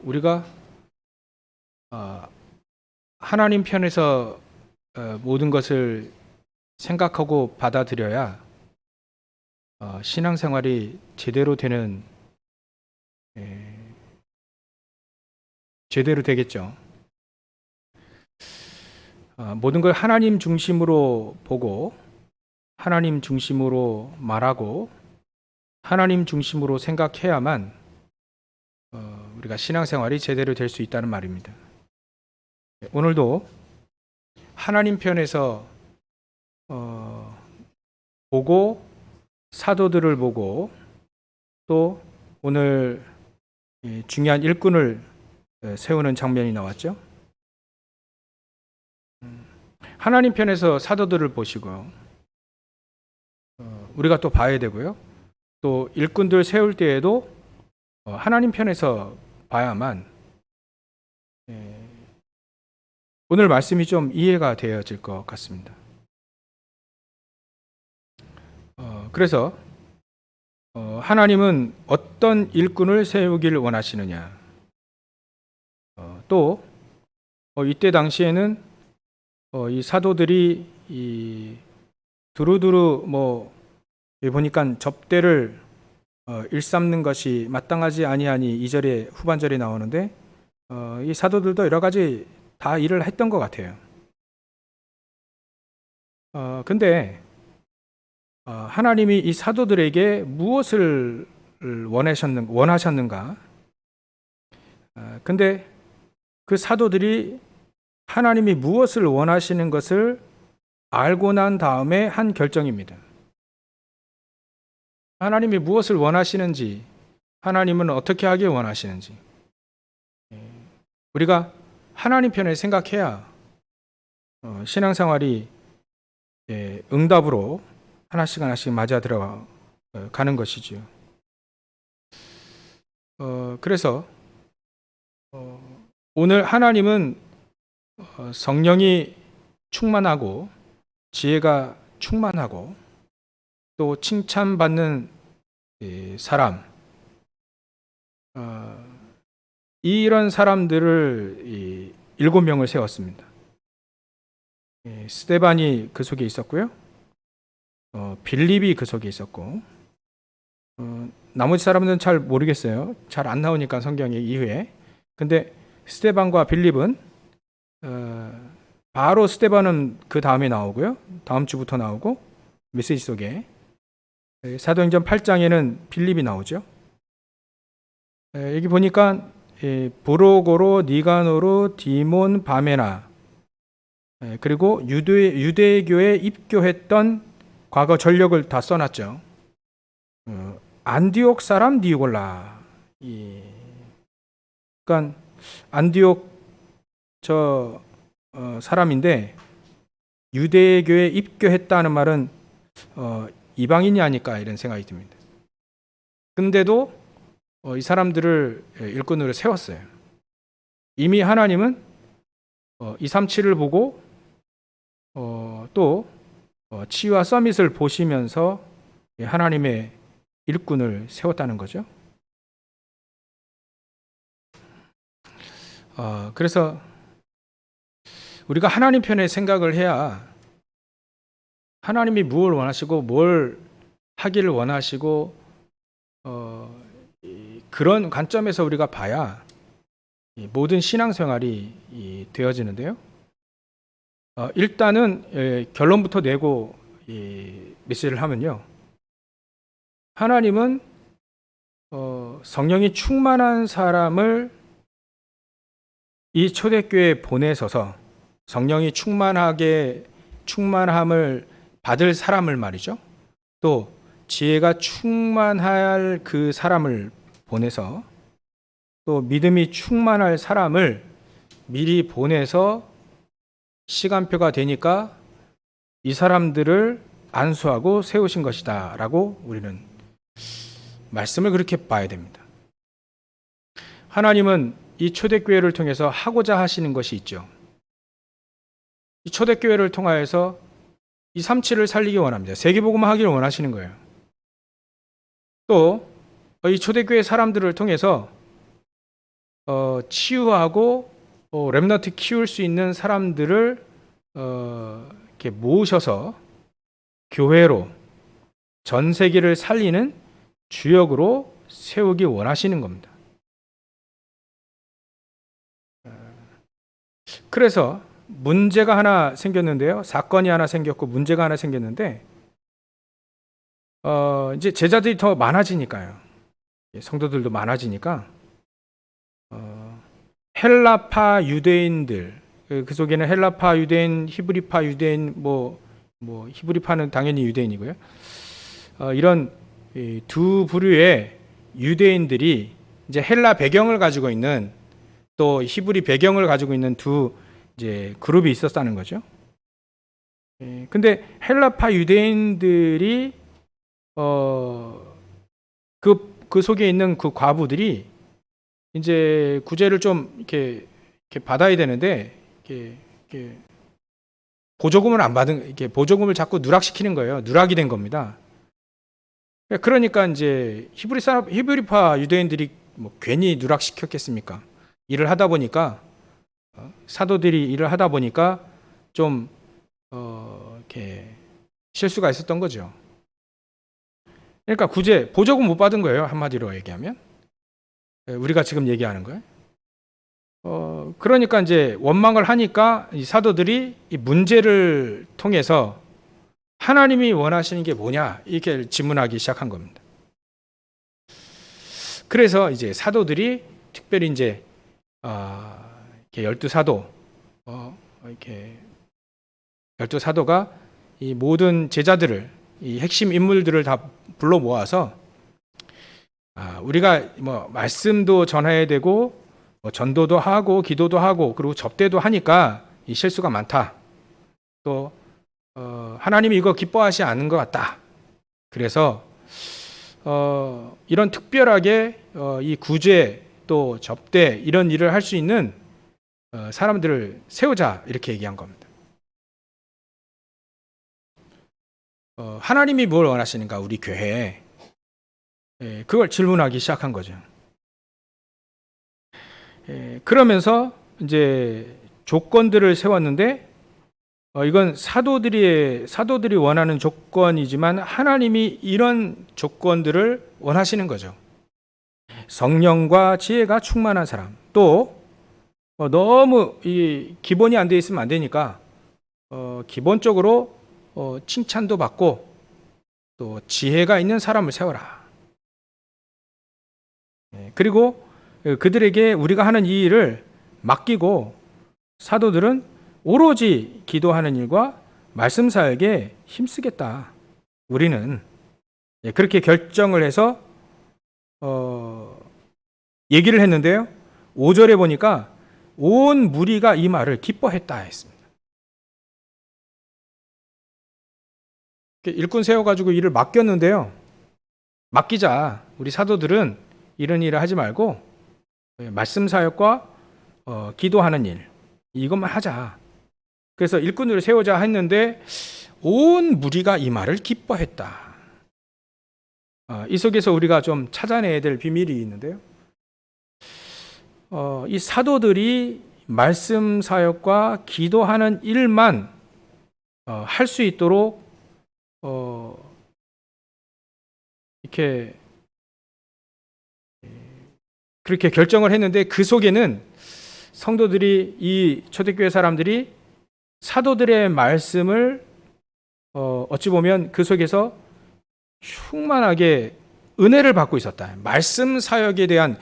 우리가 하나님 편에서 모든 것을 생각하고 받아들여야 신앙생활이 제대로 되겠죠. 모든 걸 하나님 중심으로 보고 하나님 중심으로 말하고 하나님 중심으로 생각해야만 우리가 신앙생활이 제대로 될 수 있다는 말입니다. 오늘도 하나님 편에서 보고 사도들을 보고 또 오늘 중요한 일꾼을 세우는 장면이 나왔죠. 하나님 편에서 사도들을 보시고요. 우리가 또 봐야 되고요. 또 일꾼들 세울 때에도 하나님 편에서 봐야만 오늘 말씀이 좀 이해가 되어질 것 같습니다. 그래서 하나님은 어떤 일꾼을 세우길 원하시느냐. 또 이때 당시에는 이 사도들이 두루두루 보니까 접대를 일삼는 것이 마땅하지 아니하니 2절에 후반절에 나오는데 이 사도들도 여러 가지 다 일을 했던 것 같아요. 근데 하나님이 이 사도들에게 무엇을 원하셨는가? 근데 그 사도들이 하나님이 무엇을 원하시는 것을 알고 난 다음에 한 결정입니다. 하나님이 무엇을 원하시는지, 하나님은 어떻게 하길 원하시는지, 우리가 하나님 편을 생각해야 신앙생활이 응답으로 하나씩 맞아 들어가는 것이지요. 그래서 오늘 하나님은 성령이 충만하고 지혜가 충만하고 또 칭찬받는 사람, 이런 사람들을 7명을 세웠습니다. 스데반이 그 속에 있었고요. 빌립이 그 속에 있었고 나머지 사람들은 잘 모르겠어요. 잘 안 나오니까 성경에 이후에. 근데 스데반과 빌립은 바로 스데반은 그 다음에 나오고요. 다음 주부터 나오고 메시지 속에 사도행전 8장에는 빌립이 나오죠. 여기 보니까 브로고로, 니가노로, 디몬, 바메나 그리고 유대교에 입교했던 과거 전력을 다 써놨죠. 안디옥 사람 니골라. 그러니까 안디옥 사람인데 유대교에 입교했다는 말은 이방인이 아닐까 이런 생각이 듭니다. 근데도 이 사람들을 일꾼으로 세웠어요. 이미 하나님은 237을 보고 또 치유와 서밋을 보시면서 하나님의 일꾼을 세웠다는 거죠. 그래서 우리가 하나님 편에 생각을 해야 하나님이 무엇을 원하시고 뭘 하기를 원하시고 그런 관점에서 우리가 봐야 모든 신앙생활이 되어지는데요. 일단은 결론부터 내고 메시지를 하면요. 하나님은 성령이 충만한 사람을 이 초대교회에 보내셔서 성령이 충만함을 받을 사람을 말이죠. 또 지혜가 충만할 그 사람을 보내서 또 믿음이 충만할 사람을 미리 보내서 시간표가 되니까 이 사람들을 안수하고 세우신 것이다 라고 우리는 말씀을 그렇게 봐야 됩니다. 하나님은 이 초대교회를 통해서 하고자 하시는 것이 있죠. 이 초대교회를 통하여서 237을 살리기 원합니다. 세계복음화 하기를 원하시는 거예요. 또 이 초대교회 사람들을 통해서 치유하고 렘넌트 키울 수 있는 사람들을 이렇게 모셔서 교회로 전 세계를 살리는 주역으로 세우기 원하시는 겁니다. 그래서 문제가 하나 생겼는데요. 사건이 하나 생겼고 문제가 하나 생겼는데 이제 제자들이 더 많아지니까요. 성도들도 많아지니까 헬라파 유대인들, 그 속에는 헬라파 유대인, 히브리파 유대인, 뭐 히브리파는 당연히 유대인이고요. 이런 두 부류의 유대인들이 이제 헬라 배경을 가지고 있는 또 히브리 배경을 가지고 있는 두 이제 그룹이 있었다는 거죠. 근데 헬라파 유대인들이 그 속에 있는 그 과부들이 이제 구제를 좀 이렇게 받아야 되는데 이렇게 보조금을 안 받은, 이렇게 보조금을 자꾸 누락시키는 거예요. 누락이 된 겁니다. 그러니까 이제 히브리파 유대인들이 뭐 괜히 누락시켰겠습니까? 일을 하다 보니까 사도들이 일을 하다 보니까 좀 이렇게 실수가 있었던 거죠. 그러니까 구제 보조금 못 받은 거예요. 한마디로 얘기하면 우리가 지금 얘기하는 거예요. 그러니까 이제 원망을 하니까 이 사도들이 이 문제를 통해서 하나님이 원하시는 게 뭐냐 이렇게 질문하기 시작한 겁니다. 그래서 이제 사도들이 특별히 이제 이렇게 12사도 이렇게 12사도가 이 모든 제자들을, 이 핵심 인물들을 다 불러 모아서 우리가 뭐 말씀도 전해야 되고 뭐 전도도 하고 기도도 하고 그리고 접대도 하니까 이 실수가 많다. 또 하나님이 이거 기뻐하지 않는 것 같다. 그래서 이런 특별하게 이 구제 또 접대 이런 일을 할 수 있는 사람들을 세우자 이렇게 얘기한 겁니다. 하나님이 뭘 원하시는가 우리 교회에, 그걸 질문하기 시작한 거죠. 그러면서 이제 조건들을 세웠는데 이건 사도들이 원하는 조건이지만 하나님이 이런 조건들을 원하시는 거죠. 성령과 지혜가 충만한 사람, 또 너무 이 기본이 안 돼 있으면 안 되니까 기본적으로 칭찬도 받고 또 지혜가 있는 사람을 세워라. 그리고 그들에게 우리가 하는 이 일을 맡기고 사도들은 오로지 기도하는 일과 말씀 사역에 힘쓰겠다. 우리는 그렇게 결정을 해서 얘기를 했는데요. 5절에 보니까 온 무리가 이 말을 기뻐했다 했습니다. 일꾼 세워가지고 일을 맡겼는데요. 맡기자. 우리 사도들은 이런 일을 하지 말고 말씀 사역과 기도하는 일 이것만 하자. 그래서 일꾼을 세우자 했는데 온 무리가 이 말을 기뻐했다. 이 속에서 우리가 좀 찾아내야 될 비밀이 있는데요. 이 사도들이 말씀 사역과 기도하는 일만 할 수 있도록 이렇게 그렇게 결정을 했는데 그 속에는 성도들이, 이 초대교회 사람들이 사도들의 말씀을 어찌 보면 그 속에서 충만하게 은혜를 받고 있었다. 말씀 사역에 대한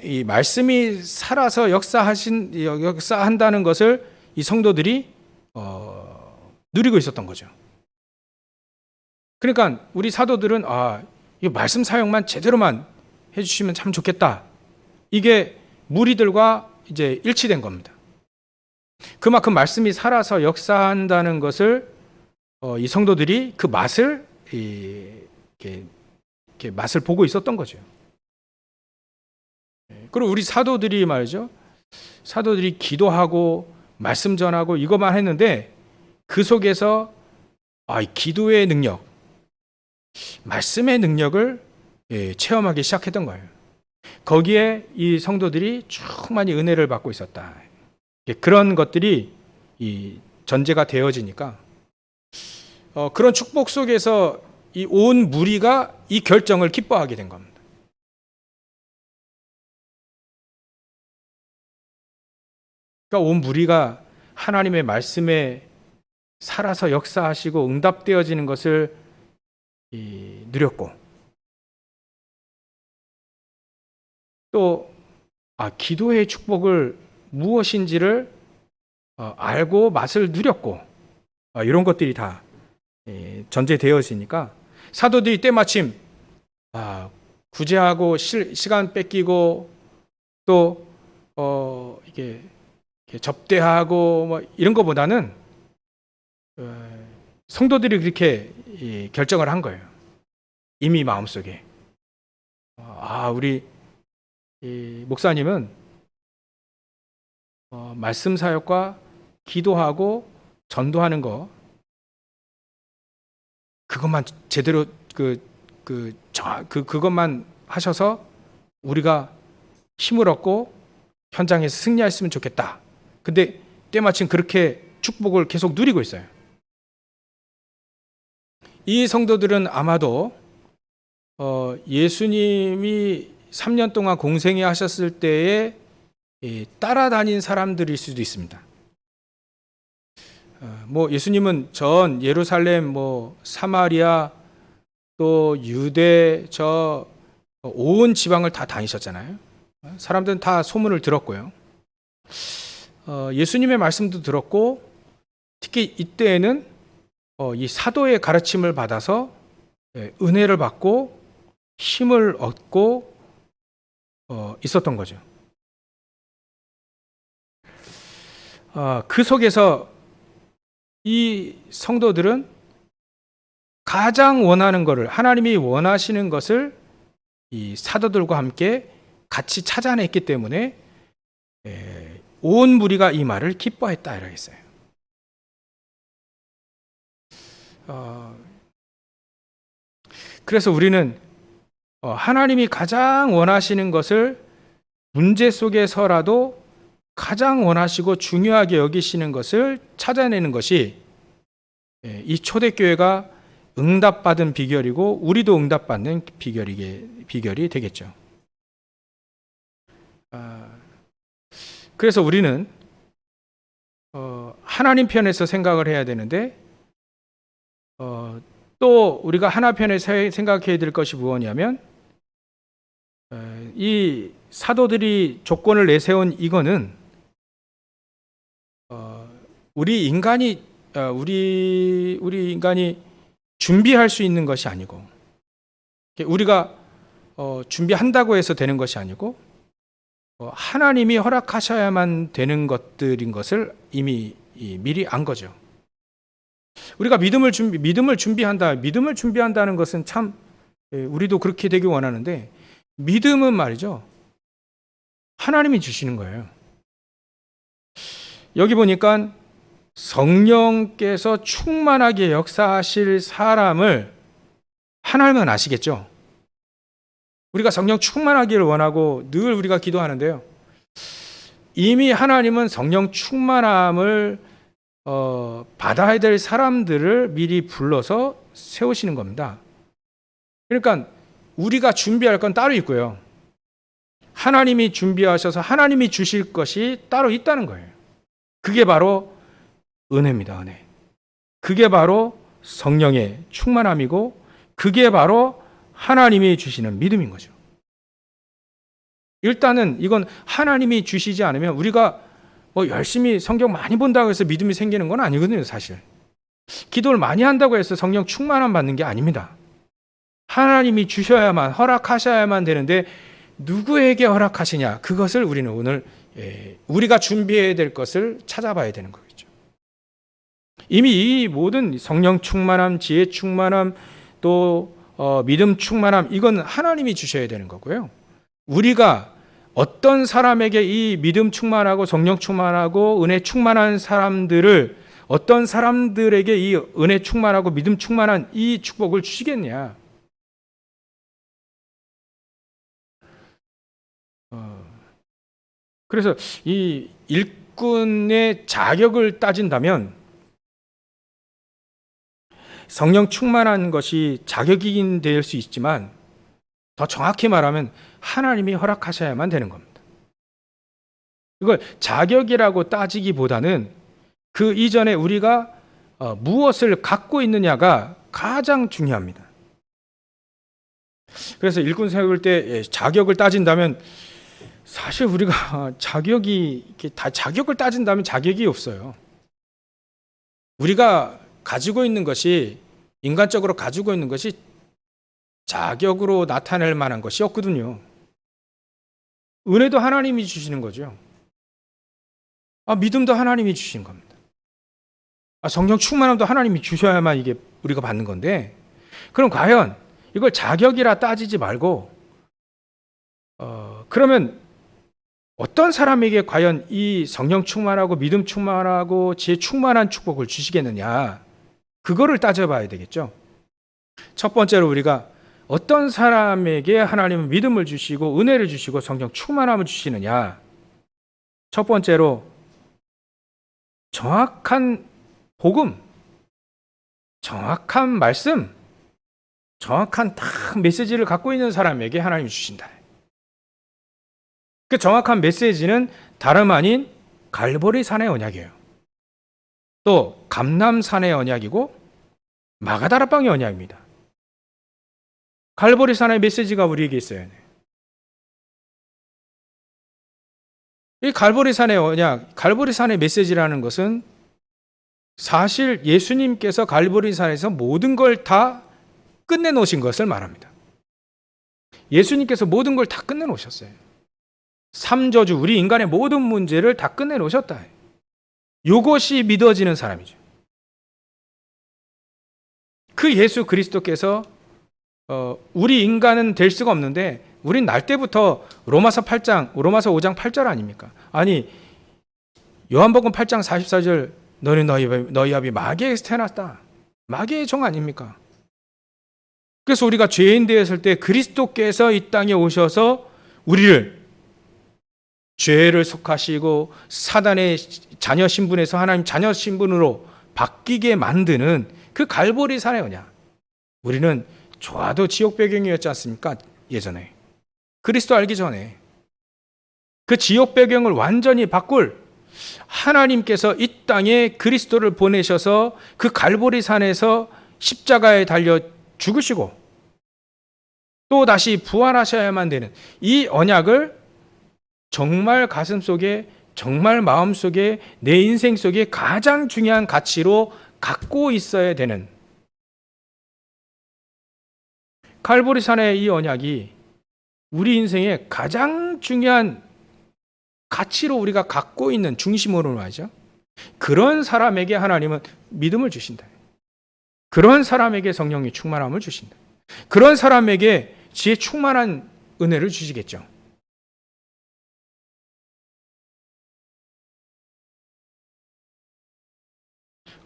이 말씀이 살아서 역사한다는 것을 이 성도들이 누리고 있었던 거죠. 그러니까 우리 사도들은 이 말씀 사역만 제대로만 해주시면 참 좋겠다. 이게 무리들과 이제 일치된 겁니다. 그만큼 말씀이 살아서 역사한다는 것을 이 성도들이 그 맛을 이렇게 맛을 보고 있었던 거죠. 그리고 우리 사도들이 말이죠. 사도들이 기도하고 말씀 전하고 이것만 했는데 그 속에서 이 기도의 능력, 말씀의 능력을 체험하기 시작했던 거예요. 거기에 이 성도들이 충만히 은혜를 받고 있었다. 그런 것들이 이 전제가 되어지니까 그런 축복 속에서 이 온 무리가 이 결정을 기뻐하게 된 겁니다. 그러니까 온 무리가 하나님의 말씀에 살아서 역사하시고 응답되어지는 것을 누렸고, 또 기도의 축복을 무엇인지를 알고 맛을 누렸고, 이런 것들이 다 전제되어지니까 사도들이 때마침 구제하고 시간 뺏기고 또 이게 접대하고 뭐 이런 것보다는 성도들이 그렇게 결정을 한 거예요. 이미 마음속에 우리 목사님은 말씀 사역과 기도하고 전도하는 거 그것만 제대로 그것만 하셔서 우리가 힘을 얻고 현장에서 승리했으면 좋겠다. 근데 때마침 그렇게 축복을 계속 누리고 있어요. 이 성도들은 아마도 예수님이 3년 동안 공생애 하셨을 때에 따라다닌 사람들일 수도 있습니다. 예수님은 전 예루살렘, 사마리아, 또 유대, 온 지방을 다 다니셨잖아요. 사람들은 다 소문을 들었고요. 예수님의 말씀도 들었고, 특히 이때에는 이 사도의 가르침을 받아서 은혜를 받고 힘을 얻고 있었던 거죠. 그 속에서 이 성도들은 가장 원하는 것을, 하나님이 원하시는 것을 이 사도들과 함께 같이 찾아냈기 때문에 온 무리가 이 말을 기뻐했다 이라고 했어요. 그래서 우리는 하나님이 가장 원하시는 것을 문제 속에서라도 가장 원하시고 중요하게 여기시는 것을 찾아내는 것이 이 초대교회가 응답받은 비결이고 우리도 응답받는 비결이 되겠죠. 그래서 우리는 하나님 편에서 생각을 해야 되는데 또 우리가 하나 편에서 생각해야 될 것이 무엇이냐면 이 사도들이 조건을 내세운 이거는 우리 인간이 준비할 수 있는 것이 아니고 우리가 준비한다고 해서 되는 것이 아니고 하나님이 허락하셔야만 되는 것들인 것을 이미 미리 안 거죠. 우리가 믿음을 준비한다는 것은 참 우리도 그렇게 되길 원하는데 믿음은 말이죠. 하나님이 주시는 거예요. 여기 보니까 성령께서 충만하게 역사하실 사람을 하나님은 아시겠죠. 우리가 성령 충만하기를 원하고 늘 우리가 기도하는데요. 이미 하나님은 성령 충만함을 받아야 될 사람들을 미리 불러서 세우시는 겁니다. 그러니까 우리가 준비할 건 따로 있고요. 하나님이 준비하셔서 하나님이 주실 것이 따로 있다는 거예요. 그게 바로 은혜입니다. 은혜. 그게 바로 성령의 충만함이고 그게 바로 하나님이 주시는 믿음인 거죠. 일단은 이건 하나님이 주시지 않으면 우리가 열심히 성경 많이 본다고 해서 믿음이 생기는 건 아니거든요, 사실. 기도를 많이 한다고 해서 성령 충만함 받는 게 아닙니다. 하나님이 주셔야만, 허락하셔야만 되는데 누구에게 허락하시냐? 그것을 우리는 오늘 우리가 준비해야 될 것을 찾아봐야 되는 거겠죠. 이미 이 모든 성령 충만함, 지혜 충만함, 또 믿음 충만함, 이건 하나님이 주셔야 되는 거고요. 우리가 어떤 사람에게 이 믿음 충만하고 성령 충만하고 은혜 충만한 사람들을 어떤 사람들에게 이 은혜 충만하고 믿음 충만한 이 축복을 주시겠냐? 그래서 이 일꾼의 자격을 따진다면 성령 충만한 것이 자격이긴 될 수 있지만 더 정확히 말하면 하나님이 허락하셔야만 되는 겁니다. 이걸 자격이라고 따지기보다는 그 이전에 우리가 무엇을 갖고 있느냐가 가장 중요합니다. 그래서 일꾼 세울 때 자격을 따진다면 사실 우리가 자격을 따진다면 자격이 없어요. 우리가 가지고 있는 것이, 인간적으로 가지고 있는 것이 자격으로 나타낼 만한 것이 없거든요. 은혜도 하나님이 주시는 거죠. 믿음도 하나님이 주신 겁니다. 성령 충만함도 하나님이 주셔야만 이게 우리가 받는 건데, 그럼 과연 이걸 자격이라 따지지 말고 그러면 어떤 사람에게 과연 이 성령 충만하고 믿음 충만하고 지혜 충만한 축복을 주시겠느냐, 그거를 따져봐야 되겠죠. 첫 번째로 우리가 어떤 사람에게 하나님은 믿음을 주시고 은혜를 주시고 성령 충만함을 주시느냐. 첫 번째로 정확한 복음, 정확한 말씀, 정확한 딱 메시지를 갖고 있는 사람에게 하나님이 주신다. 그 정확한 메시지는 다름 아닌 갈보리 산의 언약이에요. 또 감람산의 언약이고 마가다라방의 언약입니다. 갈보리 산의 메시지가 우리에게 있어요. 이 갈보리 산의 언약, 갈보리 산의 메시지라는 것은 사실 예수님께서 갈보리 산에서 모든 걸 다 끝내놓으신 것을 말합니다. 예수님께서 모든 걸 다 끝내놓으셨어요. 삼저주, 우리 인간의 모든 문제를 다 끝내놓으셨다. 이것이 믿어지는 사람이죠. 그 예수 그리스도께서 우리 인간은 될 수가 없는데 우린 날 때부터 로마서 5장 8절 아닙니까? 아니 요한복음 8장 44절 너는 너희 아비 마귀에게서 태어났다. 마귀의 종 아닙니까? 그래서 우리가 죄인 되었을 때 그리스도께서 이 땅에 오셔서 우리를 죄를 속하시고 사단의 자녀 신분에서 하나님 자녀 신분으로 바뀌게 만드는 그 갈보리 산의 언약. 우리는 좋아도 지옥 배경이었지 않습니까? 예전에 그리스도 알기 전에 그 지옥 배경을 완전히 바꿀 하나님께서 이 땅에 그리스도를 보내셔서 그 갈보리 산에서 십자가에 달려 죽으시고 또 다시 부활하셔야만 되는 이 언약을 정말 가슴속에, 정말 마음속에, 내 인생 속에 가장 중요한 가치로 갖고 있어야 되는 갈보리 산의 이 언약이 우리 인생의 가장 중요한 가치로 우리가 갖고 있는 중심으로 말이죠. 그런 사람에게 하나님은 믿음을 주신다. 그런 사람에게 성령이 충만함을 주신다. 그런 사람에게 지혜 충만한 은혜를 주시겠죠.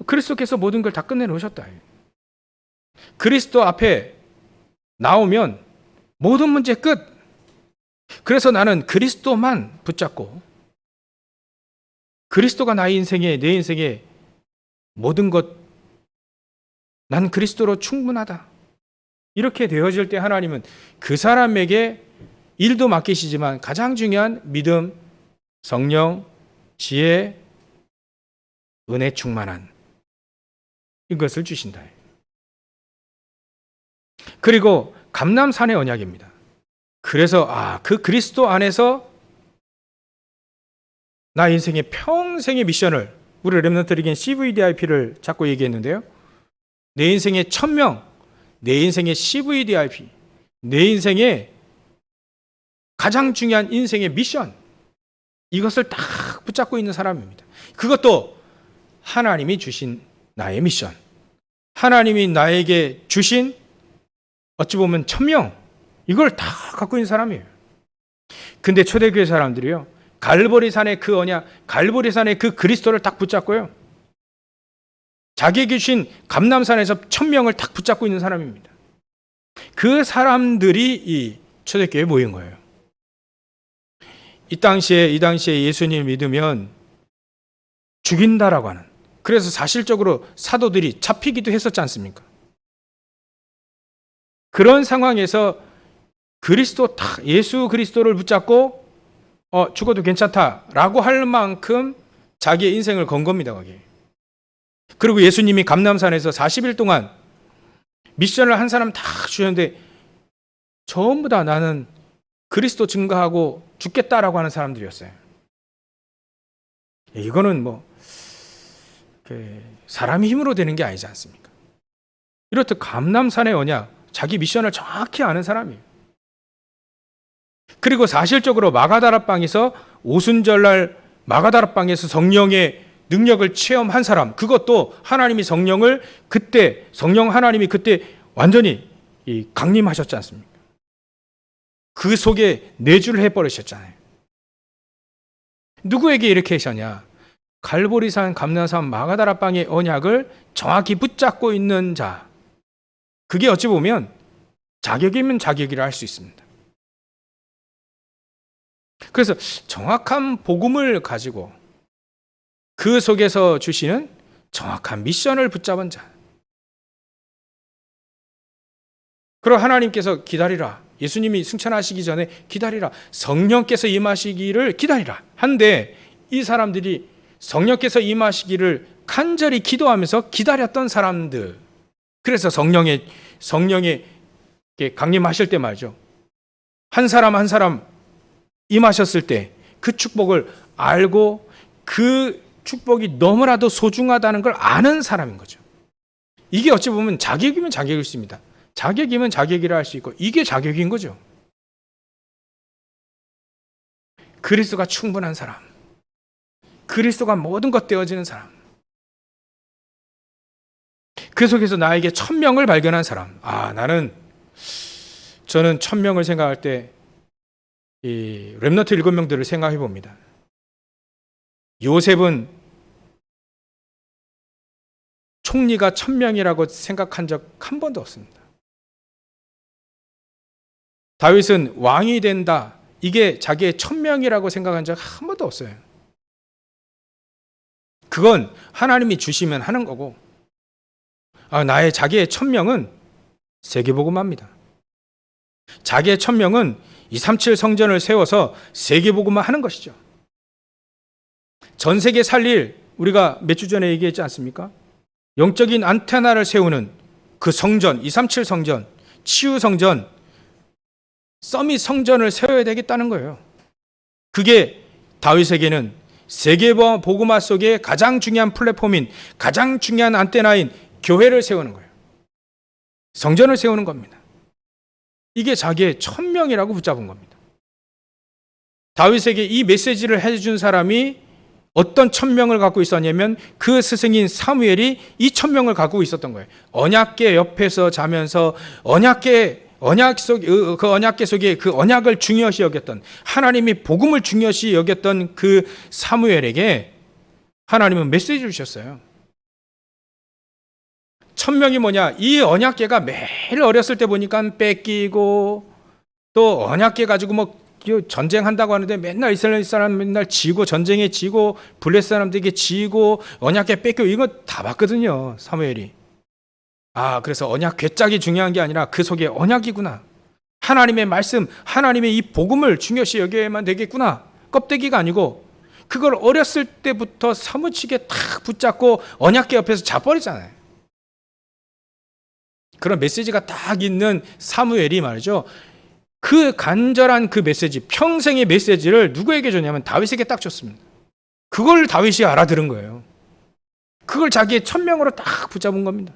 그리스도께서 모든 걸 다 끝내놓으셨다. 그리스도 앞에 나오면 모든 문제 끝. 그래서 나는 그리스도만 붙잡고 그리스도가 나의 인생에, 내 인생에 모든 것, 난 그리스도로 충분하다. 이렇게 되어질 때 하나님은 그 사람에게 일도 맡기시지만 가장 중요한 믿음, 성령, 지혜, 은혜 충만한 이것을 주신다. 그리고 감람산의 언약입니다. 그래서 그 그리스도 안에서 나 인생의 평생의 미션을 우리 렘넌트에겐 CVDIP를 자꾸 얘기했는데요. 내 인생의 1000명, 내 인생의 CVDIP, 내 인생의 가장 중요한 인생의 미션, 이것을 딱 붙잡고 있는 사람입니다. 그것도 하나님이 주신 나의 미션, 하나님이 나에게 주신 어찌 보면 1000명, 이걸 다 갖고 있는 사람이에요. 근데 초대교회 사람들이요, 갈보리 산의 그 언약, 갈보리 산의 그 그리스도를 딱 붙잡고요, 자기에게 주신 감람산에서 1000명을 딱 붙잡고 있는 사람입니다. 그 사람들이 이 초대교회에 모인 거예요. 이 당시에 예수님 믿으면 죽인다라고 하는, 그래서 사실적으로 사도들이 잡히기도 했었지 않습니까? 그런 상황에서 예수 그리스도를 붙잡고 죽어도 괜찮다라고 할 만큼 자기의 인생을 건 겁니다, 거기에. 그리고 예수님이 감람산에서 40일 동안 미션을 한 사람 다 주셨는데 전부 다 나는 그리스도 증거하고 죽겠다라고 하는 사람들이었어요. 이거는 사람의 힘으로 되는 게 아니지 않습니까? 이렇듯 감람산의 언약, 자기 미션을 정확히 아는 사람이에요. 그리고 사실적으로 마가다락방에서 오순절날 마가다락방에서 성령의 능력을 체험한 사람, 그것도 하나님이 성령 하나님이 그때 완전히 강림하셨지 않습니까? 그 속에 내주를 해버리셨잖아요. 누구에게 이렇게 하셨냐? 갈보리산, 감람산, 마가다락방의 언약을 정확히 붙잡고 있는 자, 그게 어찌 보면 자격이면 자격이라 할 수 있습니다. 그래서 정확한 복음을 가지고 그 속에서 주시는 정확한 미션을 붙잡은 자. 그리고 하나님께서 기다리라. 예수님이 승천하시기 전에 기다리라. 성령께서 임하시기를 기다리라. 한데 이 사람들이 성령께서 임하시기를 간절히 기도하면서 기다렸던 사람들. 그래서 성령의 강림하실 때 말이죠. 한 사람 한 사람 임하셨을 때 그 축복을 알고 그 축복이 너무나도 소중하다는 걸 아는 사람인 거죠. 이게 어찌 보면 자격이면 자격일 수 있습니다. 자격이면 자격이라 할 수 있고 이게 자격인 거죠. 그리스도가 충분한 사람, 그리스도가 모든 것 되어지는 사람, 그 속에서 나에게 천명을 발견한 사람. 저는 천명을 생각할 때 이 렘넌트 7명들을 생각해 봅니다. 요셉은 총리가 1000명이라고 생각한 적 한 번도 없습니다. 다윗은 왕이 된다, 이게 자기의 1000명이라고 생각한 적 한 번도 없어요. 그건 하나님이 주시면 하는 거고, 자기의 1000명은 세계복음화입니다. 자기의 1000명은 237 성전을 세워서 세계복음화 하는 것이죠. 전 세계 살릴, 우리가 몇 주 전에 얘기했지 않습니까? 영적인 안테나를 세우는 그 성전, 237 성전, 치유 성전, 서밋 성전을 세워야 되겠다는 거예요. 그게 다윗에게는 세계 복음화 속에 가장 중요한 플랫폼인, 가장 중요한 안테나인 교회를 세우는 거예요. 성전을 세우는 겁니다. 이게 자기의 1000명이라고 붙잡은 겁니다. 다윗에게 이 메시지를 해준 사람이 어떤 1000명을 갖고 있었냐면 그 스승인 사무엘이 이 1000명을 갖고 있었던 거예요. 언약궤 옆에서 자면서 언약 속에 그 언약을 중요시 여겼던, 하나님이 복음을 중요시 여겼던 그 사무엘에게 하나님은 메시지를 주셨어요. 1000명이 뭐냐? 이 언약궤가 매일 어렸을 때 보니까 뺏기고, 또 언약궤 가지고 전쟁한다고 하는데 맨날 이스라엘 사람 맨날 지고, 전쟁에 지고, 블레 사람들에게 지고, 언약궤 뺏기고, 이거 다 봤거든요, 사무엘이. 그래서 언약 궤짝이 중요한 게 아니라 그 속에 언약이구나. 하나님의 말씀, 하나님의 이 복음을 중요시 여겨야만 되겠구나. 껍데기가 아니고, 그걸 어렸을 때부터 사무치게 탁 붙잡고 언약궤 옆에서 자버리잖아요. 그런 메시지가 딱 있는 사무엘이 말이죠. 그 간절한 그 메시지, 평생의 메시지를 누구에게 줬냐면 다윗에게 딱 줬습니다. 그걸 다윗이 알아들은 거예요. 그걸 자기의 1000명으로 딱 붙잡은 겁니다.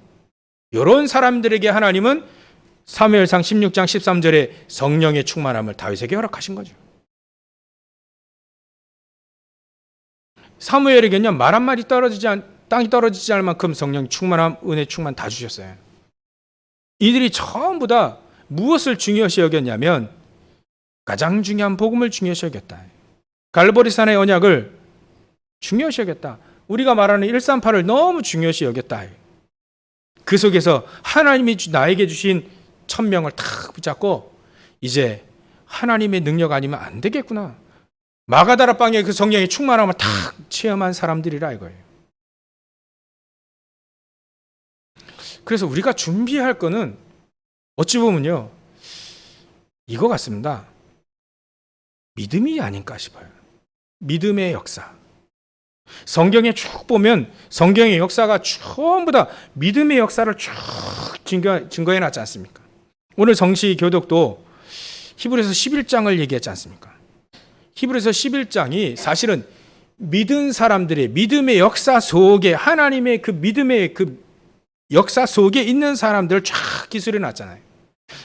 이런 사람들에게 하나님은 사무엘상 16장 13절에 성령의 충만함을 다윗에게 허락하신 거죠. 사무엘에게는 말 한마디 땅이 떨어지지 않을 만큼 성령 충만함, 은혜 충만 다 주셨어요. 이들이 전부 다 무엇을 중요시 여겼냐면 가장 중요한 복음을 중요시 여겼다. 갈보리산의 언약을 중요시 여겼다. 우리가 말하는 138을 너무 중요시 여겼다. 그 속에서 하나님이 나에게 주신 1000명을 탁 붙잡고 이제 하나님의 능력 아니면 안 되겠구나. 마가다라방의 그 성령의 충만함을 탁 체험한 사람들이라 이거예요. 그래서 우리가 준비할 거는 어찌 보면요, 이거 같습니다. 믿음이 아닌가 싶어요. 믿음의 역사. 성경에 쭉 보면 성경의 역사가 전부 다 믿음의 역사를 쭉 증거해 놨지 않습니까? 오늘 정시 교독도 히브리서 11장을 얘기했지 않습니까? 히브리서 11장이 사실은 믿은 사람들의 믿음의 역사 속에, 하나님의 그 믿음의 그 역사 속에 있는 사람들을 쫙 기술해 놨잖아요.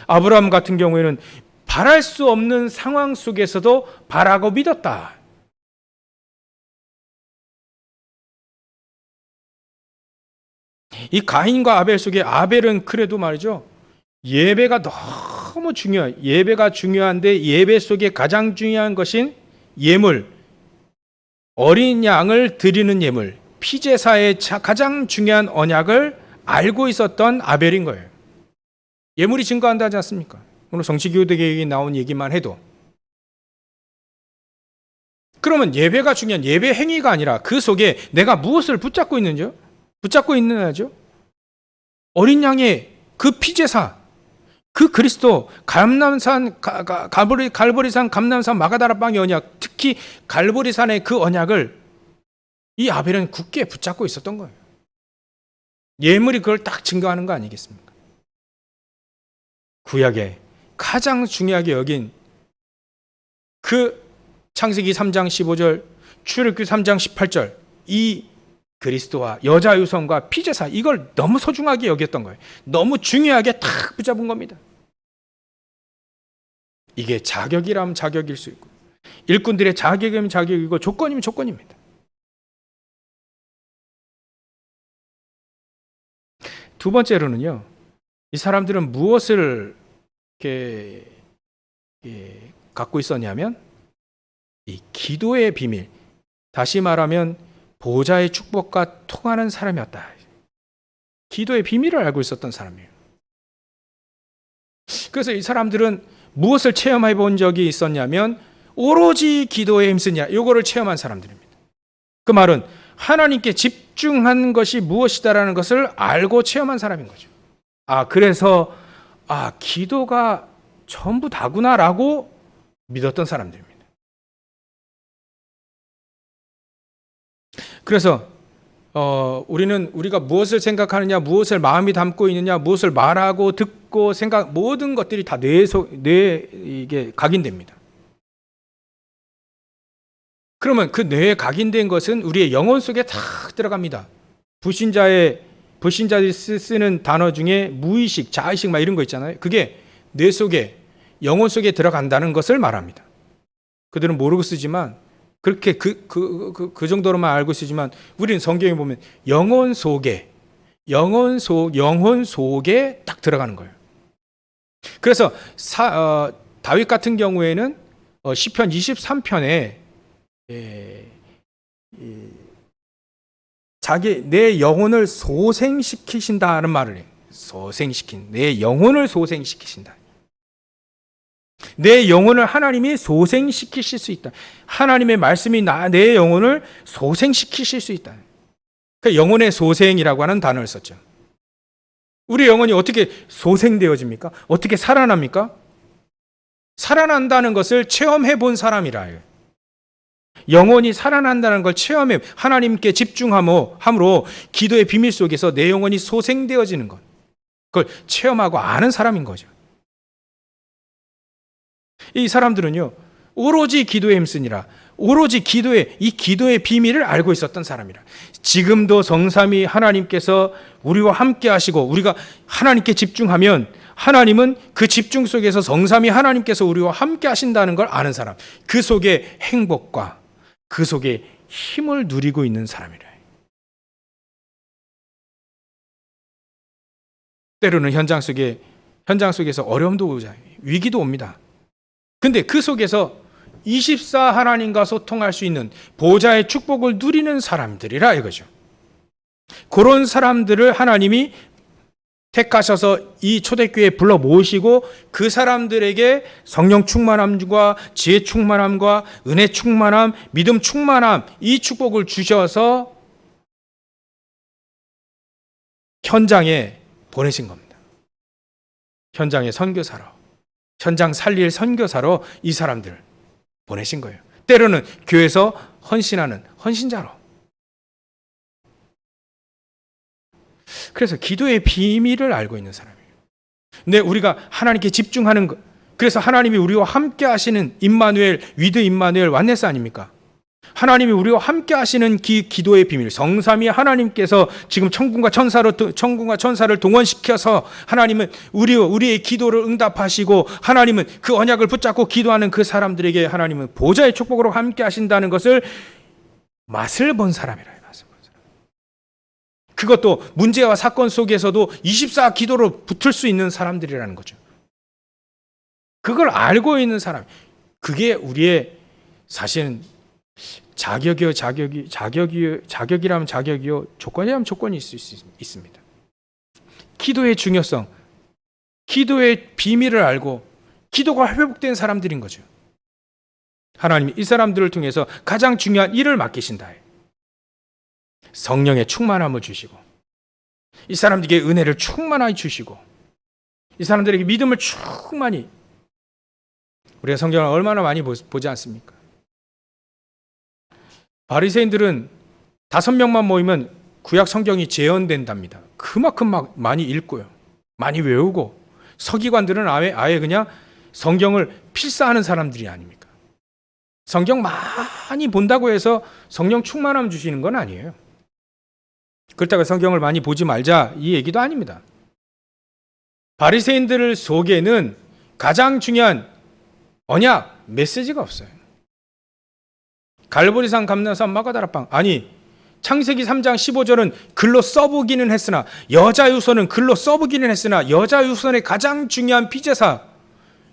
아브라함 같은 경우에는 바랄 수 없는 상황 속에서도 바라고 믿었다. 이 가인과 아벨 속에 아벨은 그래도 말이죠, 예배가 너무 중요해요. 예배가 중요한데 예배 속에 가장 중요한 것인 예물, 어린 양을 드리는 예물, 피제사의 가장 중요한 언약을 알고 있었던 아벨인 거예요. 예물이 증거한다지 않습니까? 오늘 정치교육에 나온 얘기만 해도. 그러면 예배가 중요한 예배 행위가 아니라 그 속에 내가 무엇을 붙잡고 있느냐죠? 어린 양의 그 피제사, 그 그리스도, 감람산, 갈보리산, 감람산, 마가다라방의 언약, 특히 갈보리산의 그 언약을 이 아벨은 굳게 붙잡고 있었던 거예요. 예물이 그걸 딱 증거하는 거 아니겠습니까? 구약에 가장 중요하게 여긴 그 창세기 3장 15절, 출애굽기 3장 18절, 이 그리스도와 여자 유성과 피제사, 이걸 너무 소중하게 여겼던 거예요. 너무 중요하게 탁 붙잡은 겁니다. 이게 자격이라면 자격일 수 있고, 일꾼들의 자격이면 자격이고, 조건이면 조건입니다. 두 번째로는요, 이 사람들은 무엇을 이렇게 갖고 있었냐면 이 기도의 비밀, 다시 말하면 보좌의 축복과 통하는 사람이었다. 기도의 비밀을 알고 있었던 사람이에요. 그래서 이 사람들은 무엇을 체험해 본 적이 있었냐면 오로지 기도에 힘쓰냐, 이거를 체험한 사람들입니다. 그 말은 하나님께 집중한 것이 무엇이다라는 것을 알고 체험한 사람인 거죠. 그래서 기도가 전부 다구나라고 믿었던 사람들입니다. 그래서 우리가 무엇을 생각하느냐, 무엇을 마음이 담고 있느냐, 무엇을 말하고 듣고 생각, 모든 것들이 다 뇌에 이게 각인됩니다. 그러면 그 뇌에 각인된 것은 우리의 영혼 속에 다 들어갑니다. 불신자들이 쓰는 단어 중에 무의식, 자의식 막 이런 거 있잖아요. 그게 뇌 속에, 영혼 속에 들어간다는 것을 말합니다. 그들은 모르고 쓰지만, 그렇게 그 정도로만 알고 쓰지만, 우리는 성경에 보면 영혼 속에 딱 들어가는 거예요. 그래서 다윗 같은 경우에는 시편 23편에 내 영혼을 소생시키신다는 말을 해요. 내 영혼을 소생시키신다. 내 영혼을 하나님이 소생시키실 수 있다. 하나님의 말씀이 내 영혼을 소생시키실 수 있다. 그 영혼의 소생이라고 하는 단어를 썼죠. 우리 영혼이 어떻게 소생되어집니까? 어떻게 살아납니까? 살아난다는 것을 체험해 본 사람이라. 영혼이 살아난다는 걸 체험해, 하나님께 집중함으로 기도의 비밀 속에서 내 영혼이 소생되어지는 것, 그걸 체험하고 아는 사람인 거죠. 이 사람들은요, 오로지 기도에 힘쓰니라, 오로지 이 기도의 비밀을 알고 있었던 사람이라. 지금도 성삼위 하나님께서 우리와 함께 하시고 우리가 하나님께 집중하면 하나님은 그 집중 속에서 성삼위 하나님께서 우리와 함께 하신다는 걸 아는 사람, 그 속에 행복과 그 속에 힘을 누리고 있는 사람이라. 때로는 현장 속에서 어려움도 오잖아요. 위기도 옵니다. 근데 그 속에서 24 하나님과 소통할 수 있는 보좌의 축복을 누리는 사람들이라 이거죠. 그런 사람들을 하나님이 택하셔서 이 초대교회에 불러 모으시고 그 사람들에게 성령 충만함과 지혜 충만함과 은혜 충만함, 믿음 충만함, 이 축복을 주셔서 현장에 보내신 겁니다. 현장의 선교사로, 현장 살릴 선교사로 이 사람들 보내신 거예요. 때로는 교회에서 헌신하는 헌신자로. 그래서 기도의 비밀을 알고 있는 사람이에요. 근데 우리가 하나님께 집중하는 것, 그래서 하나님이 우리와 함께 하시는 임마누엘, 위드 임마누엘 완네스 아닙니까? 하나님이 우리와 함께 하시는 기도의 비밀, 성삼위 하나님께서 지금 천군과 천사를 동원시켜서 하나님은 우리의 기도를 응답하시고 하나님은 그 언약을 붙잡고 기도하는 그 사람들에게 하나님은 보좌의 축복으로 함께 하신다는 것을 맛을 본 사람이라. 그것도 문제와 사건 속에서도 24 기도로 붙을 수 있는 사람들이라는 거죠. 그걸 알고 있는 사람, 그게 우리의 사실은 자격이라면 자격이요, 조건이라면 조건이 있을 수 있습니다. 기도의 중요성, 기도의 비밀을 알고 기도가 회복된 사람들인 거죠. 하나님이 이 사람들을 통해서 가장 중요한 일을 맡기신다. 성령의 충만함을 주시고 이 사람들에게 은혜를 충만하게 주시고 이 사람들에게 믿음을 충만히. 우리가 성경을 얼마나 많이 보지 않습니까? 바리새인들은 5명만 모이면 구약 성경이 재현된답니다. 그만큼 많이 읽고요, 많이 외우고. 서기관들은 아예 그냥 성경을 필사하는 사람들이 아닙니까? 성경 많이 본다고 해서 성령 충만함 주시는 건 아니에요. 그렇다고 성경을 많이 보지 말자, 이 얘기도 아닙니다. 바리새인들 속에는 가장 중요한 언약, 메시지가 없어요. 갈보리산, 감람산, 마가다라빵, 아니 창세기 3장 15절은 글로 써보기는 했으나, 여자 유선은 글로 써보기는 했으나 여자 유선의 가장 중요한 피제사,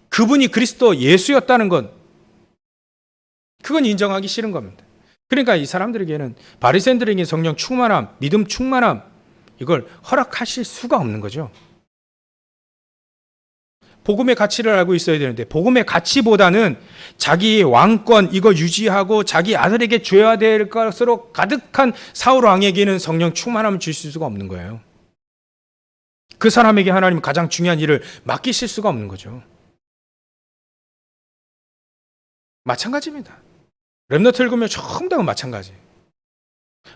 그분이 그리스도 예수였다는 건, 그건 인정하기 싫은 겁니다. 그러니까 이 사람들에게는, 바리새인들에게 성령 충만함, 믿음 충만함, 이걸 허락하실 수가 없는 거죠. 복음의 가치를 알고 있어야 되는데, 복음의 가치보다는 자기의 왕권 이거 유지하고 자기 아들에게 줘야 될 것으로 가득한 사울 왕에게는 성령 충만함을 주실 수가 없는 거예요. 그 사람에게 하나님은 가장 중요한 일을 맡기실 수가 없는 거죠. 마찬가지입니다. 렘넌트 읽으면 전부 다 마찬가지.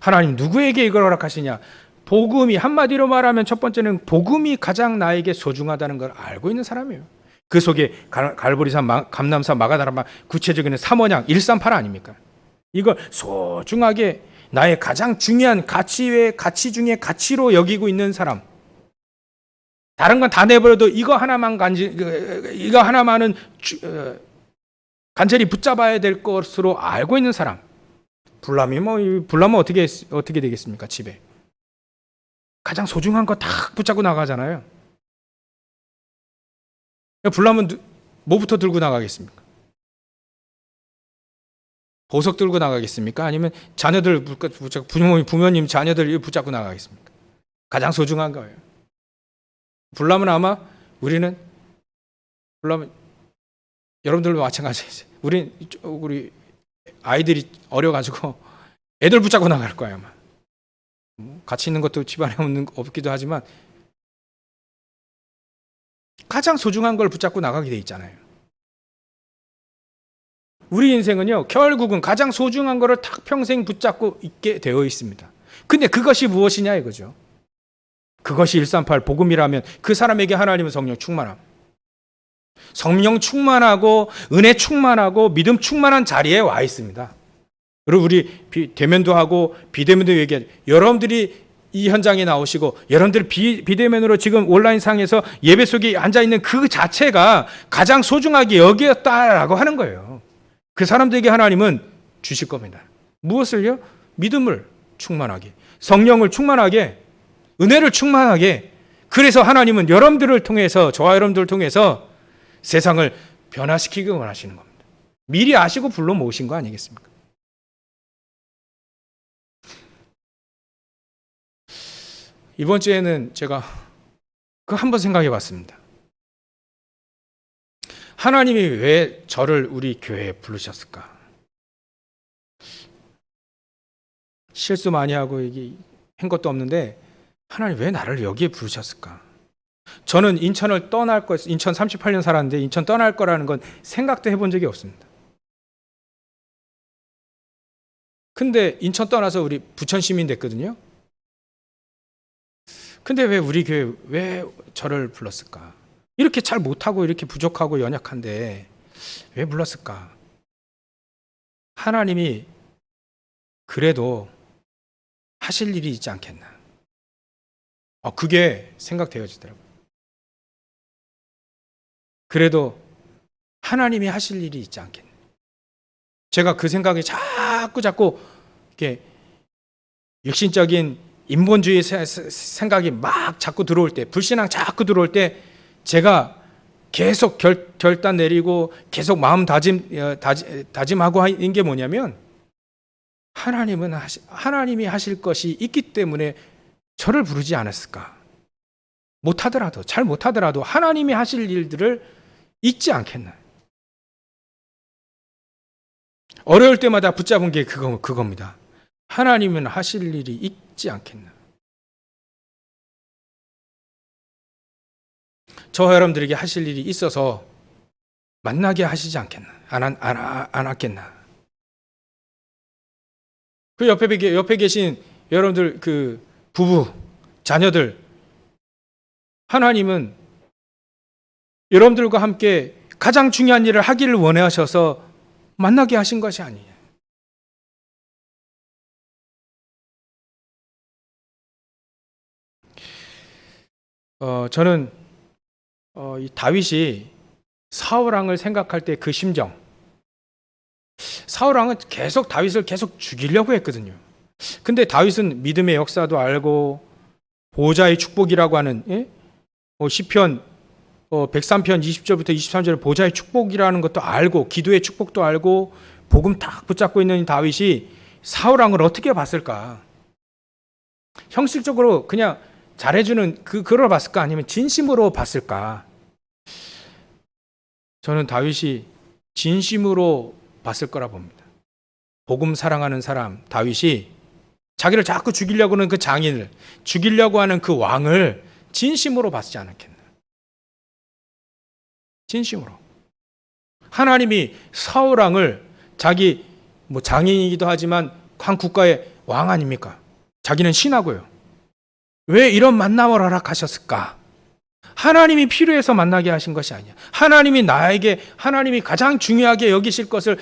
하나님 누구에게 이걸 허락하시냐? 복음이, 한마디로 말하면 첫 번째는 복음이 가장 나에게 소중하다는 걸 알고 있는 사람이에요. 그 속에 갈보리산, 감람산, 마가다라만, 구체적인 삼원양 138 아닙니까? 이걸 소중하게 나의 가장 중요한 가치 외의 가치 중에 가치로 여기고 있는 사람. 다른 건 다 내버려도 이거 하나만은 간절히 붙잡아야 될 것으로 알고 있는 사람. 불나면 어떻게 되겠습니까? 집에 가장 소중한 거 딱 붙잡고 나가잖아요. 불나면 뭐부터 들고 나가겠습니까? 보석 들고 나가겠습니까? 아니면 자녀들 붙잡고, 부모님 자녀들 붙잡고 나가겠습니까? 가장 소중한 거예요. 불나면 아마 우리는, 여러분들도 마찬가지예요. 우리 아이들이 어려가지고 애들 붙잡고 나갈 거예요, 아마. 같이 있는 것도 집안에 없기도 하지만 가장 소중한 걸 붙잡고 나가게 돼 있잖아요. 우리 인생은요, 결국은 가장 소중한 거를 딱 평생 붙잡고 있게 되어 있습니다. 근데 그것이 무엇이냐 이거죠. 그것이 138 복음이라면 그 사람에게 하나님은 성령 충만함. 성령 충만하고 은혜 충만하고 믿음 충만한 자리에 와 있습니다. 그리고 우리 대면도 하고 비대면도 얘기하죠. 여러분들이 이 현장에 나오시고 여러분들이 비대면으로 지금 온라인상에서 예배 속에 앉아있는 그 자체가 가장 소중하게 여겼다라고 하는 거예요. 그 사람들에게 하나님은 주실 겁니다. 무엇을요? 믿음을 충만하게, 성령을 충만하게, 은혜를 충만하게. 그래서 하나님은 여러분들을 통해서, 저와 여러분들을 통해서 세상을 변화시키기 원하시는 겁니다. 미리 아시고 불러 모으신 거 아니겠습니까? 이번 주에는 제가 그거 한번 생각해 봤습니다. 하나님이 왜 저를 우리 교회에 부르셨을까? 실수 많이 하고 이게 한 것도 없는데 하나님 왜 나를 여기에 부르셨을까? 저는 인천을 떠날 거, 인천 38년 살았는데 인천 떠날 거라는 건 생각도 해본 적이 없습니다. 근데 인천 떠나서 우리 부천 시민 됐거든요. 근데 왜 우리 교회 왜 저를 불렀을까? 이렇게 잘 못하고 이렇게 부족하고 연약한데 왜 불렀을까? 하나님이 그래도 하실 일이 있지 않겠나? 그게 생각되어지더라고요. 그래도 하나님이 하실 일이 있지 않겠나? 제가 그 생각이 자꾸 이렇게 육신적인 인본주의 생각이 막 자꾸 들어올 때, 불신앙 자꾸 들어올 때 제가 계속 결단 내리고 계속 마음 다짐하고 있는 게 뭐냐면 하나님이 하실 것이 있기 때문에 저를 부르지 않았을까? 잘 못하더라도 하나님이 하실 일들을 잊지 않겠나? 어려울 때마다 붙잡은 게 그겁니다. 하나님은 하실 일이 있지 않겠나? 저와 여러분들에게 하실 일이 있어서 만나게 하시지 않겠나? 안 왔겠나? 그 옆에 계신 여러분들 그 부부, 자녀들, 하나님은 여러분들과 함께 가장 중요한 일을 하기를 원하셔서 만나게 하신 것이 아니에요. 저는 이 다윗이 사울 왕을 생각할 때 그 심정, 사울 왕은 다윗을 계속 죽이려고 했거든요. 근데 다윗은 믿음의 역사도 알고 보좌의 축복이라고 하는 시편 103편 20절부터 23절 보좌의 축복이라는 것도 알고 기도의 축복도 알고 복음 딱 붙잡고 있는 다윗이 사울 왕을 어떻게 봤을까? 형식적으로 그냥 잘해주는 그걸 봤을까? 아니면 진심으로 봤을까? 저는 다윗이 진심으로 봤을 거라 봅니다. 복음 사랑하는 사람 다윗이 자기를 자꾸 죽이려고 하는 그 장인을, 죽이려고 하는 그 왕을 진심으로 봤지 않았겠나? 진심으로. 하나님이 사울 왕을 자기 장인이기도 하지만 한 국가의 왕 아닙니까? 자기는 신하고요. 왜 이런 만남을 허락하셨을까? 하나님이 필요해서 만나게 하신 것이 아니야. 하나님이 가장 중요하게 여기실 것을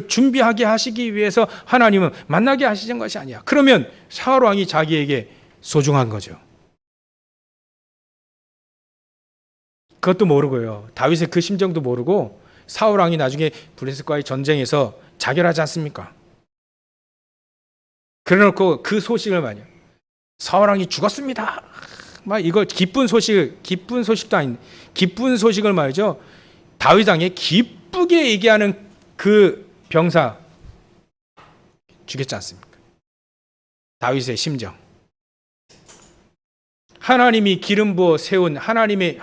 준비하게 하시기 위해서 하나님은 만나게 하시는 것이 아니야. 그러면 사울 왕이 자기에게 소중한 거죠. 그것도 모르고요. 다윗의 그 심정도 모르고 사울 왕이 나중에 블레셋과의 전쟁에서 자결하지 않습니까? 그래놓고 그 소식을 말이야. 사울 왕이 죽었습니다. 막 이걸 기쁜 소식도 아닌 기쁜 소식을 말이죠. 다윗 왕이 기쁘게 얘기하는 그 병사 죽였지 않습니까? 다윗의 심정. 하나님이 기름 부어 세운 하나님이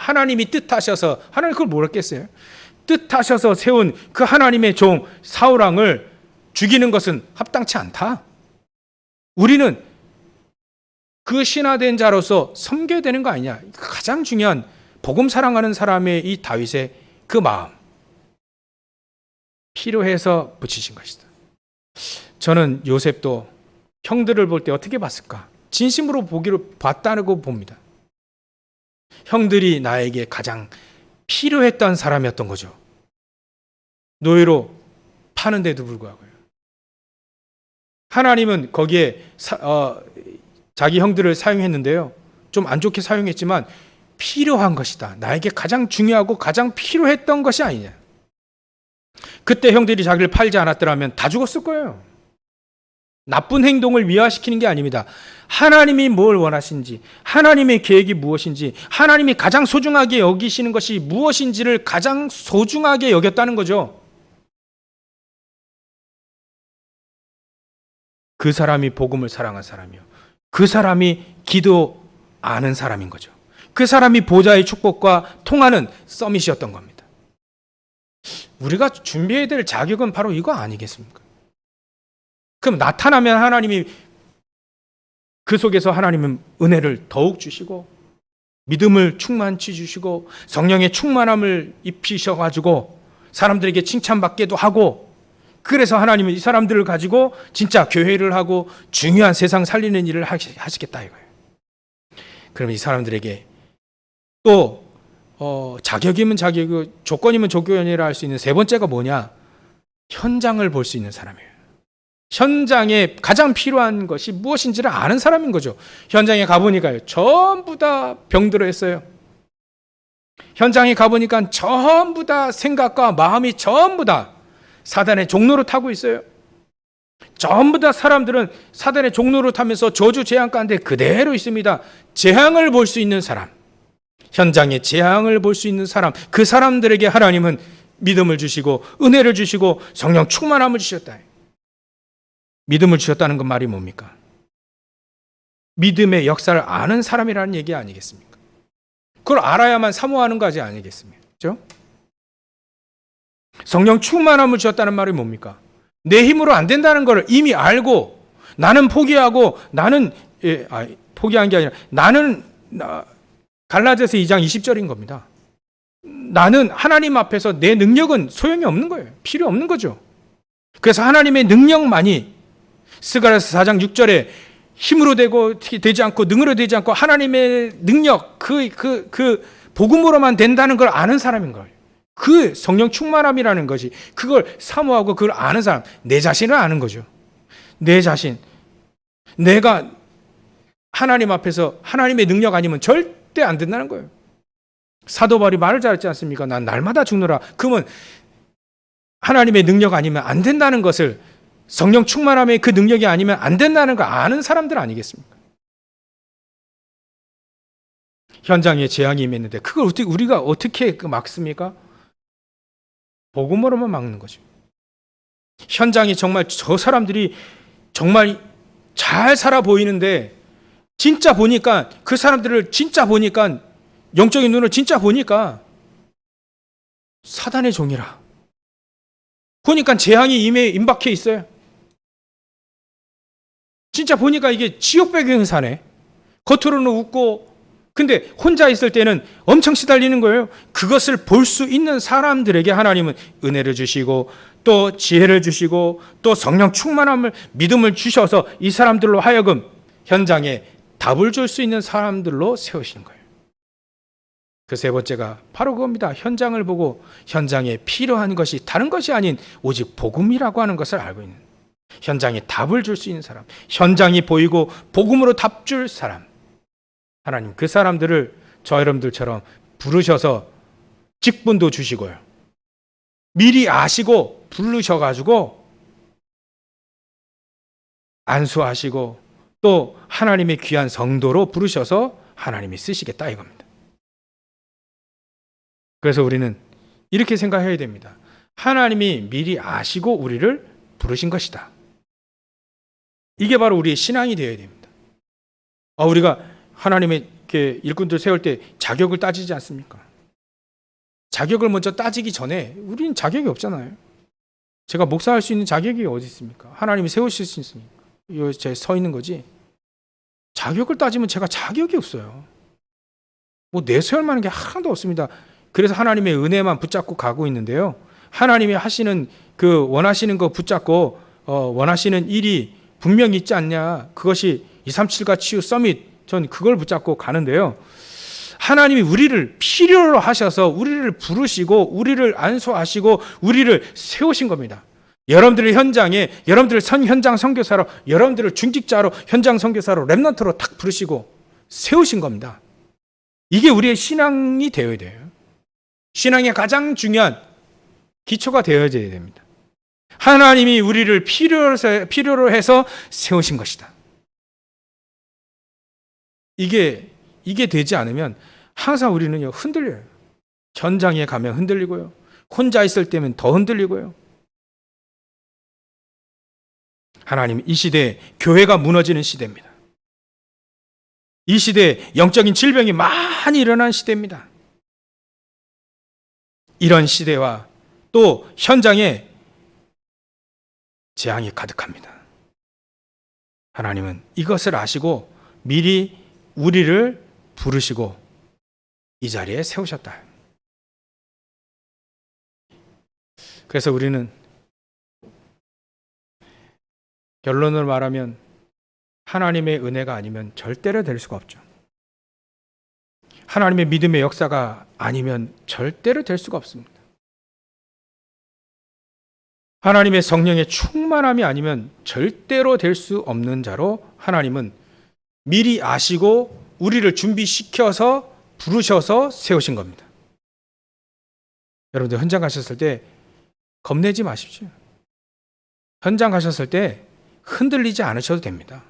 뜻하셔서 하나님 그걸 모르겠어요. 뜻하셔서 세운 그 하나님의 종 사울 왕을 죽이는 것은 합당치 않다. 우리는 그 신하된 자로서 섬겨야 되는 거 아니냐. 가장 중요한 복음 사랑하는 사람의 이 다윗의 그 마음. 필요해서 붙이신 것이다. 저는 요셉도 형들을 볼 때 어떻게 봤을까? 진심으로 봤다고 봅니다. 형들이 나에게 가장 필요했던 사람이었던 거죠. 노예로 파는데도 불구하고요. 하나님은 거기에 자기 형들을 사용했는데요. 좀 안 좋게 사용했지만 필요한 것이다. 나에게 가장 중요하고 가장 필요했던 것이 아니냐. 그때 형들이 자기를 팔지 않았더라면 다 죽었을 거예요. 나쁜 행동을 미화시키는 게 아닙니다. 하나님이 뭘 원하신지, 하나님의 계획이 무엇인지, 하나님이 가장 소중하게 여기시는 것이 무엇인지를 가장 소중하게 여겼다는 거죠. 그 사람이 복음을 사랑한 사람이요. 그 사람이 기도 아는 사람인 거죠. 그 사람이 보좌의 축복과 통하는 서밋이었던 겁니다. 우리가 준비해야 될 자격은 바로 이거 아니겠습니까? 그럼 나타나면 하나님이 그 속에서 하나님은 은혜를 더욱 주시고 믿음을 충만치 주시고 성령의 충만함을 입히셔가지고 사람들에게 칭찬받게도 하고, 그래서 하나님은 이 사람들을 가지고 진짜 교회를 하고 중요한 세상 살리는 일을 하시겠다 이거예요. 그럼 이 사람들에게 또 자격이면 자격이고 조건이면 조건이라 할 수 있는 세 번째가 뭐냐? 현장을 볼 수 있는 사람이에요. 현장에 가장 필요한 것이 무엇인지를 아는 사람인 거죠. 현장에 가보니까요, 전부 다 병들어 했어요. 현장에 가보니까 전부 다 생각과 마음이 전부 다 사단의 종로를 타고 있어요. 전부 다 사람들은 사단의 종로를 타면서 저주 재앙 가운데 그대로 있습니다. 재앙을 볼 수 있는 사람, 현장의 재앙을 볼 수 있는 사람, 그 사람들에게 하나님은 믿음을 주시고 은혜를 주시고 성령 충만함을 주셨다. 믿음을 주셨다는 건 말이 뭡니까? 믿음의 역사를 아는 사람이라는 얘기 아니겠습니까? 그걸 알아야만 사모하는 것이 아니겠습니까? 그렇죠? 성령 충만함을 주셨다는 말이 뭡니까? 내 힘으로 안 된다는 걸 이미 알고 나는 포기하고 포기한 게 아니라 나는 갈라디아서 2장 20절인 겁니다. 나는 하나님 앞에서 내 능력은 소용이 없는 거예요. 필요 없는 거죠. 그래서 하나님의 능력만이 스가랴서 4장 6절에 힘으로 되지 않고 능으로 되지 않고 하나님의 능력 그 복음으로만 된다는 걸 아는 사람인 거예요. 그 성령 충만함이라는 것이 그걸 사모하고 그걸 아는 사람, 내 자신을 아는 거죠. 내 자신, 내가 하나님 앞에서 하나님의 능력 아니면 절대 안 된다는 거예요. 사도 바울이 말을 잘했지 않습니까? 난 날마다 죽노라. 그러면 하나님의 능력 아니면 안 된다는 것을, 성령 충만함의 그 능력이 아니면 안 된다는 걸 아는 사람들 아니겠습니까? 현장에 재앙이 임했는데 그걸 우리가 어떻게 막습니까? 복음으로만 막는 거죠. 현장이 정말 저 사람들이 정말 잘 살아 보이는데 진짜 보니까 그 사람들을 진짜 보니까 영적인 눈으로 진짜 보니까 사단의 종이라. 보니까 재앙이 임박해 있어요. 진짜 보니까 이게 지옥 배경에 사네. 겉으로는 웃고 근데 혼자 있을 때는 엄청 시달리는 거예요. 그것을 볼 수 있는 사람들에게 하나님은 은혜를 주시고 또 지혜를 주시고 또 성령 충만함을 믿음을 주셔서 이 사람들로 하여금 현장에 답을 줄 수 있는 사람들로 세우신 거예요. 그 세 번째가 바로 그겁니다. 현장을 보고 현장에 필요한 것이 다른 것이 아닌 오직 복음이라고 하는 것을 알고 있는, 현장에 답을 줄 수 있는 사람, 현장이 보이고 복음으로 답 줄 사람, 하나님 그 사람들을 저 여러분들처럼 부르셔서 직분도 주시고요, 미리 아시고 부르셔가지고 안수하시고 또 하나님의 귀한 성도로 부르셔서 하나님이 쓰시겠다 이겁니다. 그래서 우리는 이렇게 생각해야 됩니다. 하나님이 미리 아시고 우리를 부르신 것이다. 이게 바로 우리의 신앙이 되어야 됩니다. 우리가 하나님의 일꾼들 세울 때 자격을 따지지 않습니까? 자격을 먼저 따지기 전에 우리는 자격이 없잖아요. 제가 목사할 수 있는 자격이 어디 있습니까? 하나님이 세우실 수 있습니까? 이거 제가 서 있는 거지. 자격을 따지면 제가 자격이 없어요. 뭐 내세울 만한 게 하나도 없습니다. 그래서 하나님의 은혜만 붙잡고 가고 있는데요. 하나님이 하시는 그 원하시는 거 붙잡고 원하시는 일이 분명히 있지 않냐. 그것이 237가 치유 서밋, 전 그걸 붙잡고 가는데요. 하나님이 우리를 필요로 하셔서 우리를 부르시고 우리를 안수하시고 우리를 세우신 겁니다. 여러분들의 현장에 여러분들을 현장 선교사로, 여러분들을 중직자로 현장 선교사로 렘넌트로 탁 부르시고 세우신 겁니다. 이게 우리의 신앙이 되어야 돼요. 신앙의 가장 중요한 기초가 되어야 됩니다. 하나님이 우리를 필요로 해서 세우신 것이다. 이게 되지 않으면 항상 우리는요 흔들려요. 현장에 가면 흔들리고요. 혼자 있을 때면 더 흔들리고요. 하나님 이 시대에 교회가 무너지는 시대입니다. 이 시대에 영적인 질병이 많이 일어난 시대입니다. 이런 시대와 또 현장에 재앙이 가득합니다. 하나님은 이것을 아시고 미리 우리를 부르시고 이 자리에 세우셨다. 그래서 우리는 결론을 말하면 하나님의 은혜가 아니면 절대로 될 수가 없죠. 하나님의 믿음의 역사가 아니면 절대로 될 수가 없습니다. 하나님의 성령의 충만함이 아니면 절대로 될 수 없는 자로 하나님은 미리 아시고 우리를 준비시켜서 부르셔서 세우신 겁니다. 여러분들 현장 가셨을 때 겁내지 마십시오. 현장 가셨을 때 흔들리지 않으셔도 됩니다.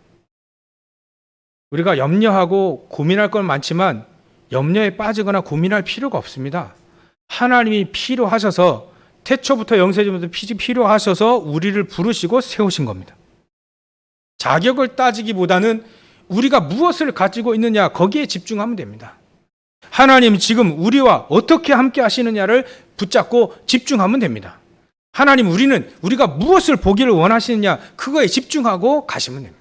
우리가 염려하고 고민할 건 많지만 염려에 빠지거나 고민할 필요가 없습니다. 하나님이 필요하셔서 태초부터 영세전부터 필요하셔서 우리를 부르시고 세우신 겁니다. 자격을 따지기보다는 우리가 무엇을 가지고 있느냐 거기에 집중하면 됩니다. 하나님 지금 우리와 어떻게 함께 하시느냐를 붙잡고 집중하면 됩니다. 하나님 우리가 무엇을 보기를 원하시느냐 그거에 집중하고 가시면 됩니다.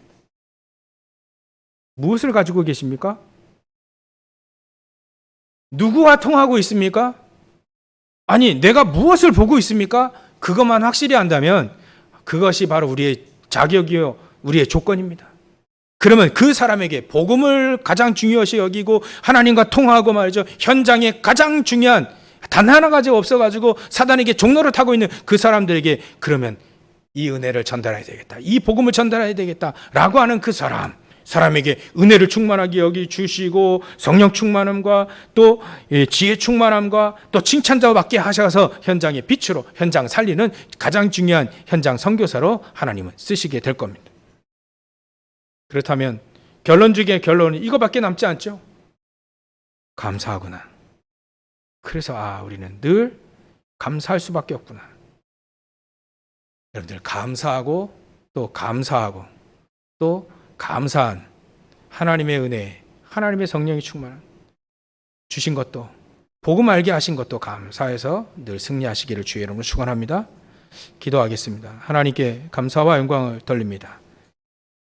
무엇을 가지고 계십니까? 누구와 통하고 있습니까? 아니 내가 무엇을 보고 있습니까? 그것만 확실히 안다면 그것이 바로 우리의 자격이요 우리의 조건입니다. 그러면 그 사람에게 복음을 가장 중요시 여기고 하나님과 통하고 말이죠. 현장에 가장 중요한 단 하나 가지고 없어가지고 사단에게 종로를 타고 있는 그 사람들에게 그러면 이 은혜를 전달해야 되겠다. 이 복음을 전달해야 되겠다라고 하는 그 사람에게 은혜를 충만하게 여기 주시고 성령 충만함과 또 지혜 충만함과 또 칭찬자 받게 하셔서 현장의 빛으로 현장 살리는 가장 중요한 현장 선교사로 하나님은 쓰시게 될 겁니다. 그렇다면 결론 중에 결론은 이거밖에 남지 않죠. 감사하구나. 그래서 우리는 늘 감사할 수밖에 없구나. 여러분들 감사하고 또 감사하고 또 감사한 하나님의 은혜, 하나님의 성령이 충만한 주신 것도 복음 알게 하신 것도 감사해서 늘 승리하시기를 주의 이름으로 축원합니다. 기도하겠습니다. 하나님께 감사와 영광을 돌립니다.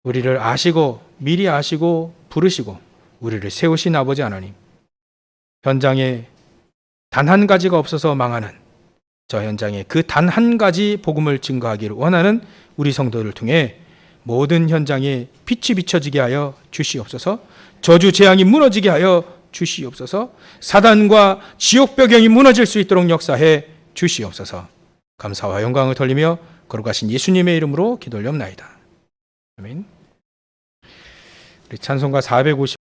우리를 아시고 미리 아시고 부르시고 우리를 세우신 아버지 하나님, 현장에 단 한 가지가 없어서 망하는 저 현장에 그 단 한 가지 복음을 증거하기를 원하는 우리 성도를 통해 모든 현장에 빛이 비춰지게 하여 주시옵소서. 저주 재앙이 무너지게 하여 주시옵소서. 사단과 지옥 벽경이 무너질 수 있도록 역사해 주시옵소서. 감사와 영광을 돌리며 거룩하신 예수님의 이름으로 기도 올려옵나이다. 아멘. 우리 찬송가 450